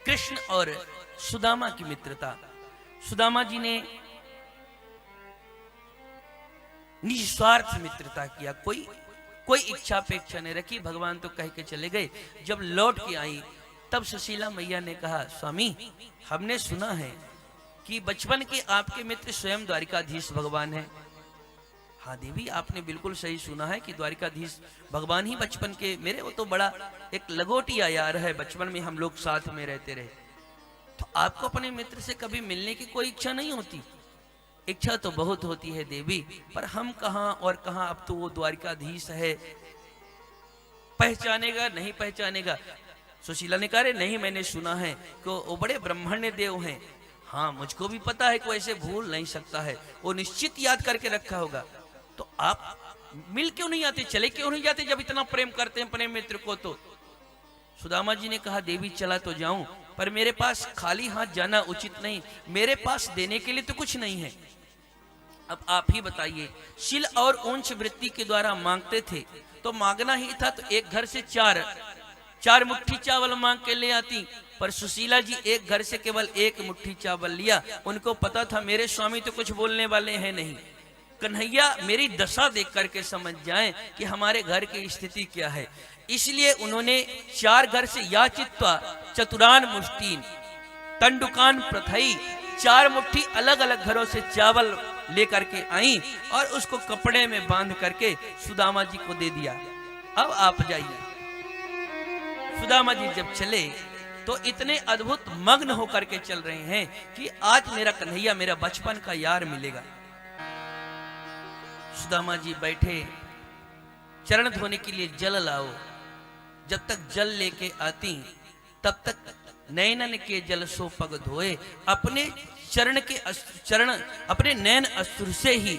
कृष्ण और सुदामा की मित्रता। सुदामा जी ने निस्वार्थ मित्रता किया, कोई इच्छा अपेक्षा नहीं रखी, भगवान तो कह के चले गए। जब लौट के आई तब सुशीला मैया ने कहा, स्वामी हमने सुना है कि बचपन के आपके मित्र स्वयं द्वारिकाधीश भगवान है। हाँ देवी, आपने बिल्कुल सही सुना है कि द्वारिकाधीश भगवान ही बचपन के मेरे, वो तो बड़ा एक लगोटिया यार है, बचपन में हम लोग साथ में रहते रहे। तो आपको अपने मित्र से कभी मिलने की कोई इच्छा नहीं होती? इच्छा तो बहुत होती है देवी, पर हम कहाँ और कहाँ, अब तो वो द्वारिकाधीश है, पहचानेगा नहीं पहचानेगा। सुशीला ने कहा, नहीं मैंने सुना है कि वो बड़े ब्रह्मण्य देव हैं। हाँ मुझको भी पता है, कोई ऐसे भूल नहीं सकता है, वो निश्चित याद करके रखा होगा। तो आप मिल क्यों नहीं आते, चले क्यों नहीं जाते, जब इतना प्रेम करते हैं अपने मित्र को? तो सुदामा जी ने कहा, देवी चला तो जाऊं, पर मेरे पास खाली हाथ जाना उचित नहीं, मेरे पास देने के लिए तो कुछ नहीं है। अब आप ही बताइए, शिल और ऊंच वृत्ति के द्वारा मांगते थे तो मांगना ही था, तो एक घर से चार मुट्ठी चावल मांग के ले आती, पर सुशीला जी एक घर से केवल एक मुट्ठी चावल लिया। उनको पता था मेरे स्वामी तो कुछ बोलने वाले हैं नहीं, कन्हैया मेरी दशा देख करके समझ जाएं कि हमारे घर की स्थिति क्या है। इसलिए उन्होंने 4 घर से याचित्वा चतुरान मुष्टीन तंडुकान प्रथई, 4 मुट्ठी अलग अलग घरों से चावल लेकर के आई और उसको कपड़े में बांध करके सुदामा जी को दे दिया। अब आप जाइए। सुदामा जी जब चले तो इतने अद्भुत मग्न होकर के चल रहे हैं कि आज मेरा कन्हैया मेरा बचपन का यार मिलेगा। सुदामा जी बैठे, चरण धोने के लिए जल लाओ। जब तक जल लेके आती तब तक नैनन के जल सो पग धोए, अपने अपने नैन अश्रु से ही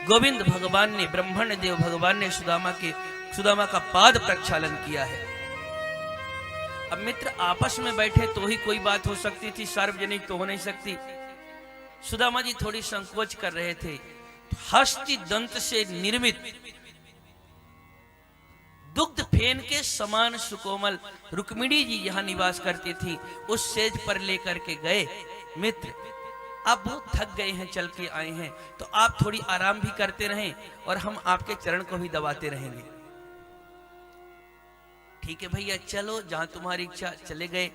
गोविंद भगवान ने, ब्रह्मण्य देव भगवान ने सुदामा का पाद प्रक्षालन किया है। अब मित्र आपस में बैठे तो ही कोई बात हो सकती थी, सार्वजनिक तो हो नहीं सकती। सुदामा जी थोड़ी संकोच कर रहे थे। हस्ती दंत से निर्मित दुग्ध फेन के समान सुकोमल रुक्मिणी जी यहाँ निवास करती थी, उस सेज पर लेकर के गए। मित्र आप बहुत थक गए हैं, चल के आए हैं, तो आप थोड़ी आराम भी करते रहें और हम आपके चरण को भी दबाते रहेंगे। ठीक है भैया, चलो जहां तुम्हारी इच्छा। चले गए,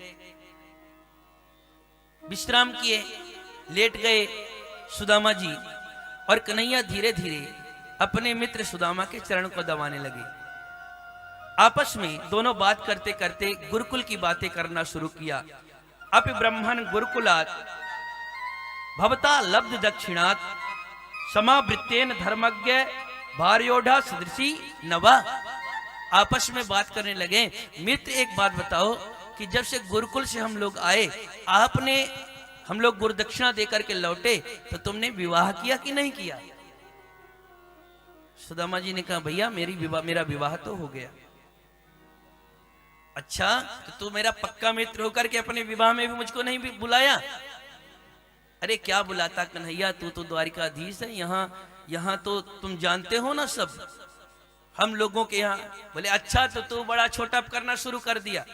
विश्राम किए, लेट गए सुदामा जी, और कन्हैया धीरे धीरे अपने मित्र सुदामा के चरण को दबाने लगे। आपस में दोनों बात करते करते गुरुकुल की बातें करना शुरू किया। अपि ब्रह्मण गुरुकुलात् भवता लब्ध दक्षिणात् समावृत्तेन धर्मज्ञ भार्योढ़ा सदृशी नवा। आपस में बात करने लगे। मित्र एक बात बताओ कि जब से गुरुकुल से हम लोग आए, हम लोग गुरुदक्षिणा देकर के लौटे, तो तुमने विवाह किया कि नहीं किया? सुदामा जी ने कहा, भैया मेरा विवाह तो हो गया। अच्छा, तो तू मेरा पक्का मित्र होकर के अपने विवाह में भी मुझको नहीं भी बुलाया? अरे क्या बुलाता कन्हैया, तू तो द्वारिकाधीश है, यहाँ तो तुम जानते हो ना सब हम लोगों के यहाँ। बोले अच्छा, तो तू बड़ा छोटा करना शुरू कर दिया।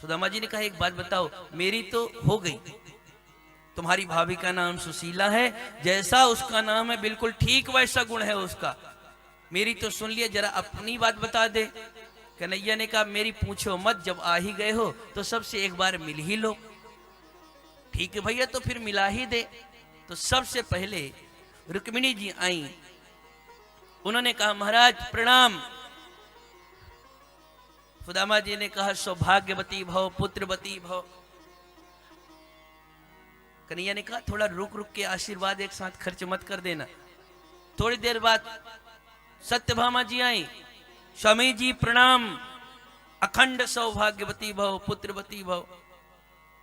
सुदामा जी ने कहा, एक बात बताओ, मेरी तो हो गई, तुम्हारी भाभी का नाम सुशीला है, जैसा उसका नाम है बिल्कुल ठीक वैसा गुण है उसका। मेरी तो सुन लिया, जरा अपनी बात बता दे। कन्हैया ने कहा, मेरी पूछो मत, जब आ ही गए हो तो सबसे एक बार मिल ही लो। ठीक है भैया, तो फिर मिला ही दे। तो सबसे पहले रुक्मिणी जी आई, उन्होंने कहा, महाराज प्रणाम। सुदामा जी ने कहा, सौभाग्यवती भव, पुत्रवती भव। कन्हैया ने कहा, थोड़ा रुक रुक के आशीर्वाद एक साथ खर्च मत कर देना। थोड़ी देर बाद सत्यभामा जी आई, स्वामी जी प्रणाम, अखंड सौभाग्यवती भव, पुत्रवती भव।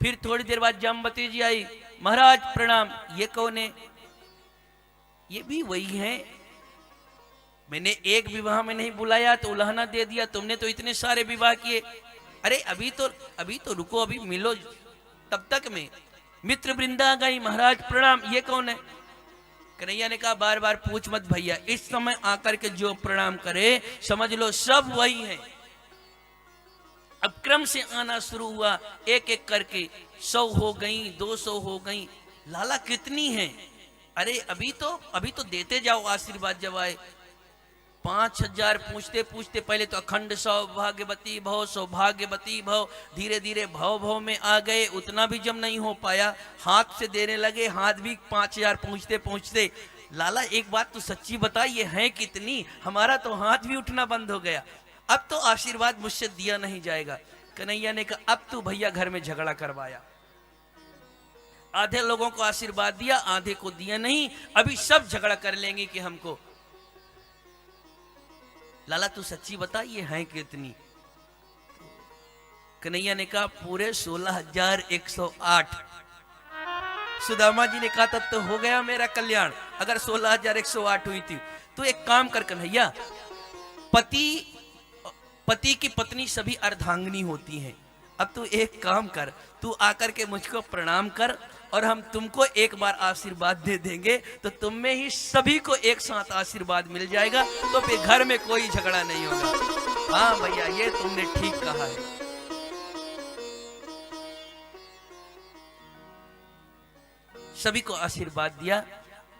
फिर थोड़ी देर बाद जामवती जी आई, महाराज प्रणाम। ये कौन है? ये भी वही है, मैंने एक विवाह में नहीं बुलाया तो उल्हाना दे दिया, तुमने तो इतने सारे विवाह किए। अरे अभी तो रुको, अभी मिलो। तब तक में मित्र वृंदा गई, महाराज प्रणाम। ये कौन है? कन्हैया ने कहा, बार बार पूछ मत भैया, इस समय आकर के जो प्रणाम करे समझ लो सब वही है। अब क्रम से आना शुरू हुआ, एक एक करके 100 हो गई, 200 हो गई। लाला कितनी है? अरे अभी तो देते जाओ आशीर्वाद। जब आए 5000 पूछते पूछते पहले तो अखंड सौभाग्यवती भव, सौभाग्यवती भव, धीरे धीरे भव भव में आ गए। उतना भी जब नहीं हो पाया, हाथ से देने लगे। हाथ भी 5000 पूछते पूछते, लाला एक बात तो सच्ची बता, ये है कितनी? हमारा तो हाथ भी उठना बंद हो गया, अब तो आशीर्वाद मुझसे दिया नहीं जाएगा। कन्हैया ने कहा अब तू भैया घर में झगड़ा करवाया, आधे लोगों को आशीर्वाद दिया, आधे को दिया नहीं, अभी सब झगड़ा कर लेंगे कि हमको। लाला तू सच्ची बता, ये है कितनी? कन्हैया ने कहा पूरे 16,108। सुदामा जी ने कहा तब तो हो गया मेरा कल्याण, अगर 16,108 हुई थी। तो एक काम कर कन्हैया, पति की पत्नी सभी अर्धांगिनी होती हैं। अब तू एक काम कर, तू आकर के मुझको प्रणाम कर और हम तुमको एक बार आशीर्वाद दे देंगे, तो तुम में ही सभी को एक साथ आशीर्वाद मिल जाएगा, तो फिर घर में कोई झगड़ा नहीं होगा। हाँ भैया ये तुमने ठीक कहा है। सभी को आशीर्वाद दिया।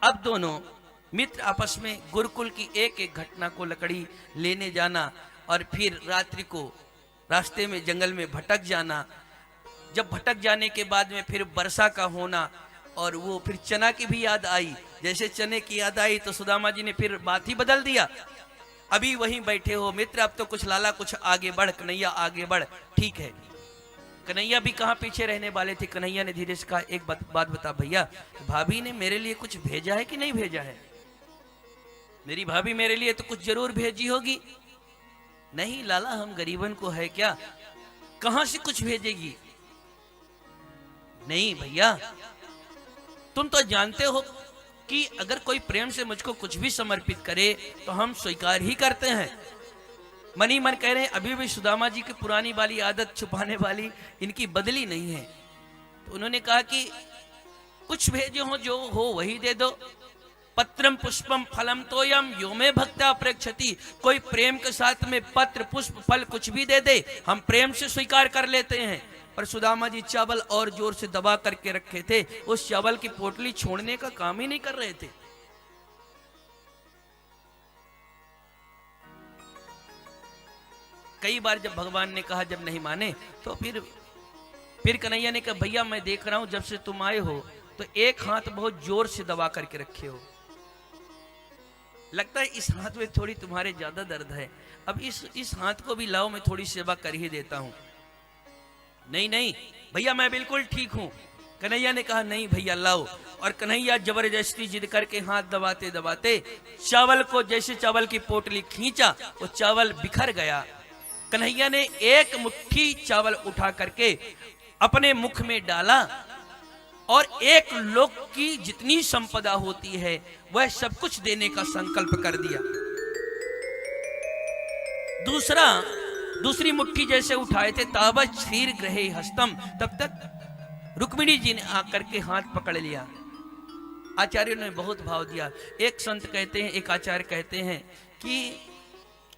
अब दोनों मित्र आपस में गुरुकुल की एक एक घटना को लकड़ी लेने जाना और फिर रात्रि को रास्ते में जंगल में भटक जाना। जब भटक जाने के बाद में फिर वर्षा का होना, और वो फिर चना की भी याद आई। जैसे चने की याद आई तो सुदामा जी ने फिर बात ही बदल दिया। अभी वहीं बैठे हो मित्र, अब तो कुछ लाला कुछ आगे बढ़, कन्हैया आगे बढ़। ठीक है, कन्हैया भी कहाँ पीछे रहने वाले थे। कन्हैया ने धीरे से कहा एक बात बता भैया, भाभी ने मेरे लिए कुछ भेजा है कि नहीं भेजा है? मेरी भाभी मेरे लिए तो कुछ जरूर भेजी होगी। नहीं लाला, हम गरीबन को है क्या, कहां से कुछ भेजेगी? नहीं भैया, तुम तो जानते हो कि अगर कोई प्रेम से मुझको कुछ भी समर्पित करे तो हम स्वीकार ही करते हैं। मनी मन कह रहे हैं अभी भी सुदामा जी की पुरानी वाली आदत छुपाने वाली इनकी बदली नहीं है। तो उन्होंने कहा कि कुछ भेजे हो, जो हो वही दे दो। पत्रम पुष्पम फलम तोयम यो में भक्ता प्रेक्षति। कोई प्रेम के साथ में पत्र पुष्प फल कुछ भी दे दे, हम प्रेम से स्वीकार कर लेते हैं। पर सुदामा जी चावल और जोर से दबा करके रखे थे, उस चावल की पोटली छोड़ने का काम ही नहीं कर रहे थे। कई बार जब भगवान ने कहा, जब नहीं माने तो फिर कन्हैया ने कहा भैया मैं देख रहा हूं जब से तुम आए हो तो एक हाथ बहुत जोर से दबा करके रखे हो, लगता है इस हाथ में थोड़ी तुम्हारे ज्यादा दर्द है। अब इस हाथ को भी लाओ, मैं थोड़ी सेवा कर ही देता हूं। नहीं नहीं भैया मैं बिल्कुल ठीक हूं। कन्हैया ने कहा नहीं भैया लाओ। और कन्हैया जबरदस्ती जिद करके हाथ दबाते दबाते चावल को, जैसे चावल की पोटली खींचा वो चावल बिखर गया। कन्हैया ने एक मुट्ठी चावल उठा करके अपने मुख में डाला और एक लोक की जितनी संपदा होती है वह सब कुछ देने का संकल्प कर दिया। दूसरी मुट्ठी जैसे उठाए थे, तावत क्षीर ग्रहे हस्तम, तब तक रुक्मिणी जी ने आकर के हाथ पकड़ लिया। आचार्यों ने बहुत भाव दिया। एक संत कहते हैं, एक आचार्य कहते हैं कि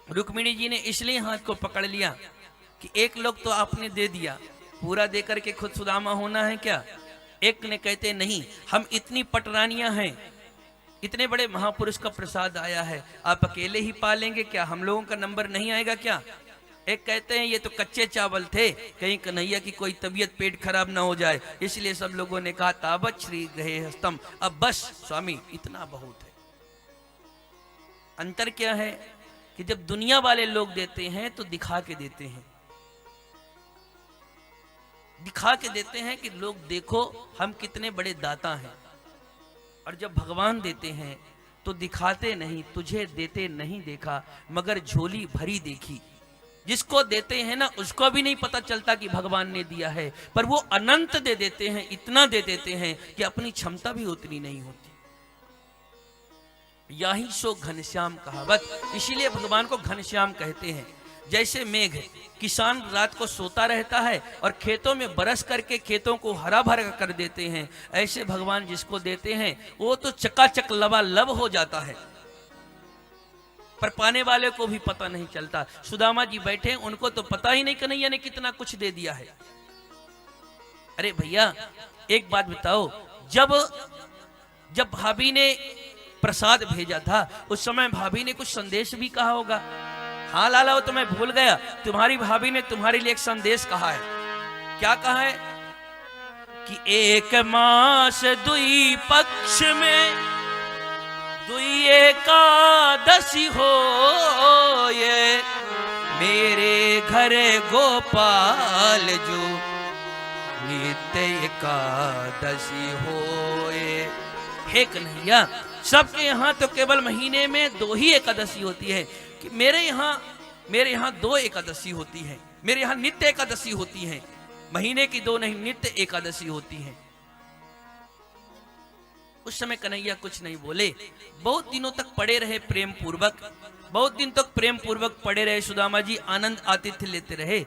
रुक्मिणी जी ने इसलिए हाथ को पकड़ लिया कि एक लोग तो आपने दे दिया, पूरा देकर के खुद सुदामा होना है क्या? एक ने कहते नहीं, हम इतनी पटरानियां हैं, इतने बड़े महापुरुष का प्रसाद आया है, आप अकेले ही पालेंगे क्या? हम लोगों का नंबर नहीं आएगा क्या? एक कहते हैं ये तो कच्चे चावल थे, कहीं कन्हैया की कोई तबीयत पेट खराब ना हो जाए, इसलिए सब लोगों ने कहा ताबत श्री ग्रहे हस्तम, अब बस स्वामी इतना बहुत है। अंतर क्या है कि जब दुनिया वाले लोग देते हैं तो दिखा के देते हैं, दिखा के देते हैं कि लोग देखो हम कितने बड़े दाता हैं। और जब भगवान देते हैं तो दिखाते नहीं, तुझे देते नहीं देखा मगर झोली भरी देखी। जिसको देते हैं ना उसको भी नहीं पता चलता कि भगवान ने दिया है, पर वो अनंत दे देते हैं, इतना दे देते हैं कि अपनी क्षमता भी उतनी नहीं होती। यही सो घनश्याम कहावत, इसीलिए भगवान को घनश्याम कहते हैं। जैसे मेघ, किसान रात को सोता रहता है और खेतों में बरस करके खेतों को हरा भरा कर देते हैं, ऐसे भगवान जिसको देते हैं वो तो चकाचक लबालब हो जाता है। पर पाने वाले को भी पता नहीं चलता। सुदामा जी बैठे, उनको तो पता ही नहीं कन्हैया ने कितना कुछ दे दिया है। अरे भैया एक बात बताओ, जब भाभी ने प्रसाद भेजा था उस समय भाभी ने कुछ संदेश भी कहा होगा। हाँ लाला, वो तो मैं भूल गया, तुम्हारी भाभी ने तुम्हारे लिए एक संदेश कहा है। क्या कहा है कि एक मास दुई पक्ष में दुई एकादशी हो, ये मेरे घर गोपाल जो नित्य एकादशी होए। हे कन्हैया, सबके यहाँ तो केवल महीने में 2 ही एकादशी होती है, कि मेरे यहाँ 2 एकादशी होती है। मेरे यहाँ नित्य एकादशी होती है, महीने की 2 नहीं, नित्य एकादशी होती है। उस समय कन्हैया कुछ नहीं बोले, बहुत दिनों तक पड़े रहे प्रेम पूर्वक, बहुत दिन तक प्रेम पूर्वक पड़े रहे। सुदामा जी आनंद आतिथ्य लेते रहे।